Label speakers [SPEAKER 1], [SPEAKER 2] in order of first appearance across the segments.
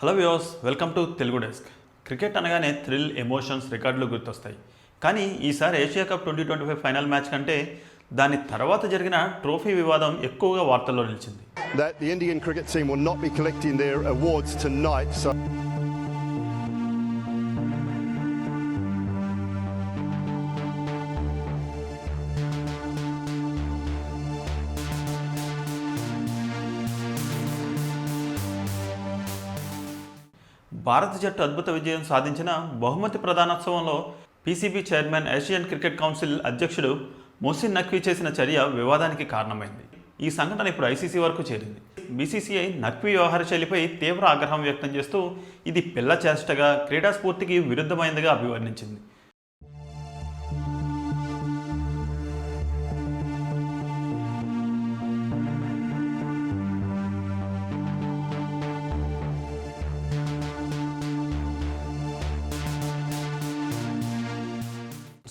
[SPEAKER 1] Hello viewers, welcome to Telugu desk. Cricket అనగానే thrill, emotions, రికార్డులు గుర్తొస్తాయి. కానీ ఈసారి ఏషియా కప్ 2025 ఫైనల్ మ్యాచ్ కంటే దాని తర్వాత జరిగిన ట్రోఫీ వివాదం ఎక్కువగా వార్తల్లో నిలిచింది.
[SPEAKER 2] That the Indian cricket team will not be collecting their awards tonight. So
[SPEAKER 1] భారత జట్టు అద్భుత విజయం సాధించిన బహుమతి ప్రదానోత్సవంలో PCB chairman, Asian cricket council అధ్యక్షుడు మొహసిన్ నఖ్వీ చేసిన చర్య వివాదానికి కారణమైంది. ఈ సంఘటన ఇప్పుడు ఐసీసీ వరకు చేరింది. బీసీసీఐ నఖ్వీ వ్యవహార శైలిపై తీవ్ర ఆగ్రహం వ్యక్తం చేస్తూ ఇది పిల్ల చేష్టగా, క్రీడా స్ఫూర్తికి విరుద్ధమైనదిగా అభివర్ణించింది.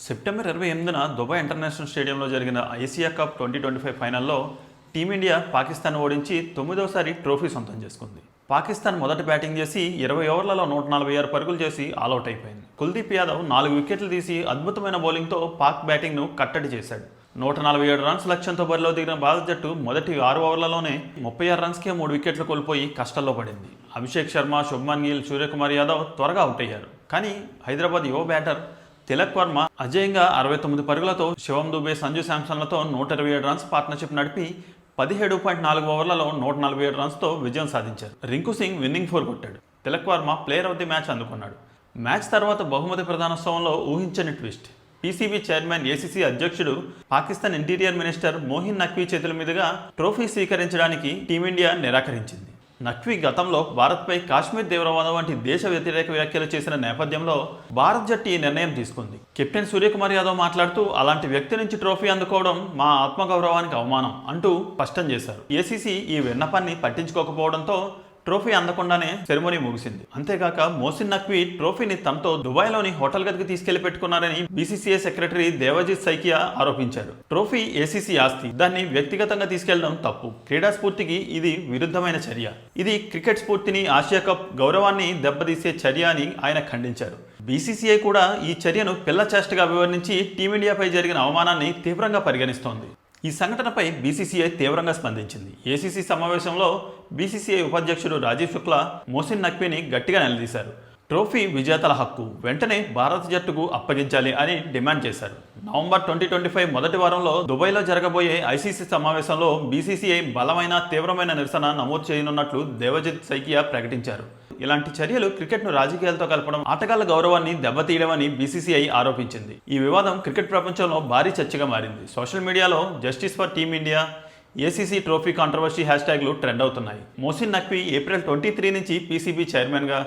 [SPEAKER 1] సెప్టెంబర్ 28న దుబాయ్ ఇంటర్నేషనల్ స్టేడియంలో జరిగిన ఏషియా కప్ 2025 ఫైనల్లో టీమిండియా పాకిస్తాన్ ఓడించి 9వసారి ట్రోఫీ సొంతం చేసుకుంది. పాకిస్తాన్ మొదటి బ్యాటింగ్ చేసి 20 ఓవర్లలో 146 పరుగులు చేసి ఆల్అౌట్ అయిపోయింది. కుల్దీప్ యాదవ్ 4 వికెట్లు తీసి అద్భుతమైన బౌలింగ్తో పాక్ బ్యాటింగ్ను కట్టడి చేశాడు. 147 రన్స్ లక్ష్యంతో బరిలో దిగిన భారత జట్టు మొదటి 6 ఓవర్లలోనే 36 రన్స్కే 3 వికెట్లు కోల్పోయి కష్టాల్లో పడింది. అభిషేక్ శర్మ, శుభ్మన్ గిల్, సూర్యకుమార్ యాదవ్ త్వరగా అవుట్ అయ్యారు. కానీ హైదరాబాద్ యువ బ్యాటర్ తిలక్ వర్మ అజేయంగా 69 పరుగులతో, శివం దుబే, సంజు శాంసన్లతో 127 రన్స్ పార్ట్నర్షిప్ నడిపి 17.4 ఓవర్లలో 147 రన్స్తో విజయం సాధించారు. రింకు సింగ్ విన్నింగ్ 4 కొట్టాడు. Tilak Varma player of the match అందుకున్నాడు. మ్యాచ్ తర్వాత బహుమతి ప్రదానోత్సవంలో ఊహించని ట్విస్ట్. పీసీబీ చైర్మన్, ఏసీసీ అధ్యక్షుడు, పాకిస్తాన్ ఇంటీరియర్ మినిస్టర్ మొహసిన్ నఖ్వీ చేతుల మీదుగా ట్రోఫీ స్వీకరించడానికి టీమిండియా నిరాకరించింది. నఖ్వీ గతంలో భారత్పై కాశ్మీర్ తీవ్రవాదం వంటి దేశ వ్యతిరేక వ్యాఖ్యలు చేసిన నేపథ్యంలో భారత జట్టు ఈ నిర్ణయం తీసుకుంది. కెప్టెన్ సూర్యకుమార్ యాదవ్ మాట్లాడుతూ, అలాంటి వ్యక్తి నుంచి ట్రోఫీ అందుకోవడం మా ఆత్మగౌరవానికి అవమానం అంటూ స్పష్టం చేశారు. ఏసీసీ ఈ విన్నపాన్ని పట్టించుకోకపోవడంతో ట్రోఫీ అందకుండానే సెరమోనీ ముగిసింది. అంతేకాక మొహసిన్ నఖ్వీ ట్రోఫీని తనతో దుబాయ్లోని హోటల్ గదికి తీసుకెళ్లి పెట్టుకున్నారని బీసీసీఐ సెక్రటరీ దేవజిత్ సైకియా ఆరోపించారు. ట్రోఫీ ఏసీసీ ఆస్తి, దాన్ని వ్యక్తిగతంగా తీసుకెళ్లడం తప్పు. క్రీడా స్ఫూర్తికి ఇది విరుద్ధమైన చర్య. ఇది క్రికెట్ స్ఫూర్తిని, ఆసియా కప్ గౌరవాన్ని దెబ్బతీసే చర్య అని ఆయన ఖండించారు. బీసీసీఐ కూడా ఈ చర్యను పిల్ల చేష్టగా అభివర్ణించి టీమిండియాపై జరిగిన అవమానాన్ని తీవ్రంగా పరిగణిస్తోంది. ఈ సంఘటనపై బీసీసీఐ తీవ్రంగా స్పందించింది. ఏసీసీ సమావేశంలో బీసీసీఐ ఉపాధ్యక్షుడు రాజీవ్ శుక్లా మొహసిన్ నఖ్వీని గట్టిగా నిలదీశారు. ట్రోఫీ విజేతల హక్కు, వెంటనే భారత జట్టుకు అప్పగించాలి అని డిమాండ్ చేశారు. నవంబర్ 2025 మొదటి వారంలో దుబాయ్లో జరగబోయే ఐసీసీ సమావేశంలో బీసీసీఐ బలమైన, తీవ్రమైన నిరసన నమోదు చేయనున్నట్లు దేవజిత్ సైకియా ప్రకటించారు. ఇలాంటి చర్యలు క్రికెట్ను రాజకీయాలతో కలపడం, ఆటగాళ్ల గౌరవాన్ని దెబ్బతీయడమని బీసీసీఐ ఆరోపించింది. ఈ వివాదం క్రికెట్ ప్రపంచంలో భారీ చర్చగా మారింది. సోషల్ మీడియాలో justice for Team India, ACC trophy controversy హ్యాష్ట్యాగ్లు ట్రెండ్ అవుతున్నాయి. మొహసిన్ నఖ్వీ ఏప్రిల్ 23 నుంచి పీసీబీ చైర్మన్గా,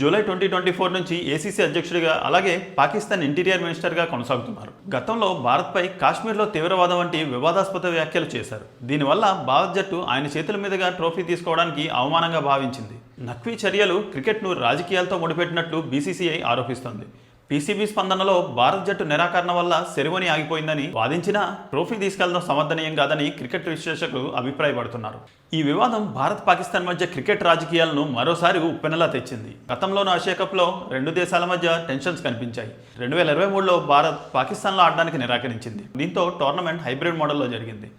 [SPEAKER 1] జూలై 2024 నుంచి ఏసీసీ అధ్యక్షుడిగా, అలాగే పాకిస్తాన్ ఇంటీరియర్ మినిస్టర్గా కొనసాగుతున్నారు. గతంలో భారత్పై కాశ్మీర్లో తీవ్రవాదం వంటి వివాదాస్పద వ్యాఖ్యలు చేశారు. దీనివల్ల భారత జట్టు ఆయన చేతుల మీదుగా ట్రోఫీ తీసుకోవడానికి అవమానంగా భావించింది. నఖ్వీ చర్యలు క్రికెట్ను రాజకీయాలతో ముడిపెట్టినట్లు బీసీసీఐ ఆరోపిస్తోంది. పీసీబీ స్పందనలో భారత జట్టు నిరాకరణ వల్ల సెరమోనీ ఆగిపోయిందని వాదించినా ట్రోఫీ తీసుకెళ్లడం సమర్థనీయం కాదని క్రికెట్ విశ్లేషకులు అభిప్రాయపడుతున్నారు. ఈ వివాదం భారత్, పాకిస్తాన్ మధ్య క్రికెట్ రాజకీయాలను మరోసారి ఉప్పెనలా తెచ్చింది. గతంలోనూ ఆసియా కప్లో 2 దేశాల మధ్య టెన్షన్స్ కనిపించాయి. 2023లో భారత్ పాకిస్తాన్లో ఆడడానికి నిరాకరించింది. దీంతో టోర్నమెంట్ హైబ్రిడ్ మోడల్లో జరిగింది.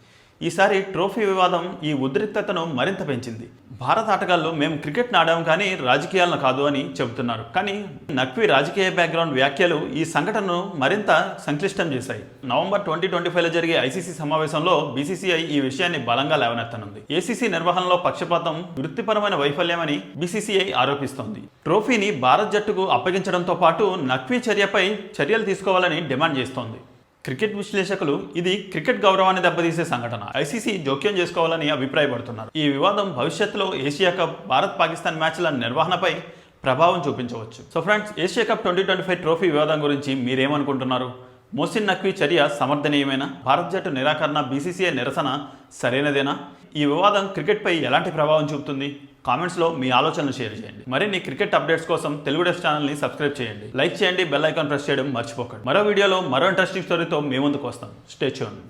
[SPEAKER 1] ఈసారి ట్రోఫీ వివాదం ఈ ఉద్రిక్తతను మరింత పెంచింది. భారత ఆటగాళ్లు, మేము క్రికెట్ను ఆడాము కానీ రాజకీయాలను కాదు అని చెబుతున్నారు. కానీ నఖ్వీ రాజకీయ బ్యాక్గ్రౌండ్ వ్యాఖ్యలు ఈ సంఘటనను మరింత సంక్లిష్టం చేశాయి. నవంబర్ 2025లో జరిగే ఐసీసీ సమావేశంలో బీసీసీఐ ఈ విషయాన్ని బలంగా లేవనెత్తనుంది. ఏసీసీ నిర్వహణలో పక్షపాతం, వృత్తిపరమైన వైఫల్యమని బీసీసీఐ ఆరోపిస్తోంది. ట్రోఫీని భారత జట్టుకు అప్పగించడంతో పాటు నఖ్వీ చర్యపై చర్యలు తీసుకోవాలని డిమాండ్ చేస్తోంది. క్రికెట్ విశ్లేషకులు ఇది క్రికెట్ గౌరవాన్ని దెబ్బతీసే సంఘటన, ఐసీసీ జోక్యం చేసుకోవాలని అభిప్రాయపడుతున్నారు. ఈ వివాదం భవిష్యత్తులో ఏషియా కప్, భారత్ పాకిస్తాన్ మ్యాచ్ల నిర్వహణపై ప్రభావం చూపించవచ్చు. So friends, Asia cup 2025 trophy వివాదం గురించి మీరేమనుకుంటున్నారు? మొహసిన్ నఖ్వీ చర్య సమర్థనీయమేనా? భారత జట్టు నిరాకరణ, బీసీసీఐ నిరసన సరైనదేనా? ఈ వివాదం క్రికెట్పై ఎలాంటి ప్రభావం చూపుతుంది? కామెంట్స్లో మీ ఆలోచనలు షేర్ చేయండి. మరిన్ని క్రికెట్ అప్డేట్స్ కోసం తెలుగు డెస్క్ ఛానల్ని సబ్స్క్రైబ్ చేయండి, లైక్ చేయండి, బెల్ ఐకాన్ ప్రెస్ చేయడం మర్చిపోకండి. మరో వీడియోలో మరో ఇంట్రెస్టింగ్ స్టోరీతో మీ ముందుకు వస్తాం. Stay tuned.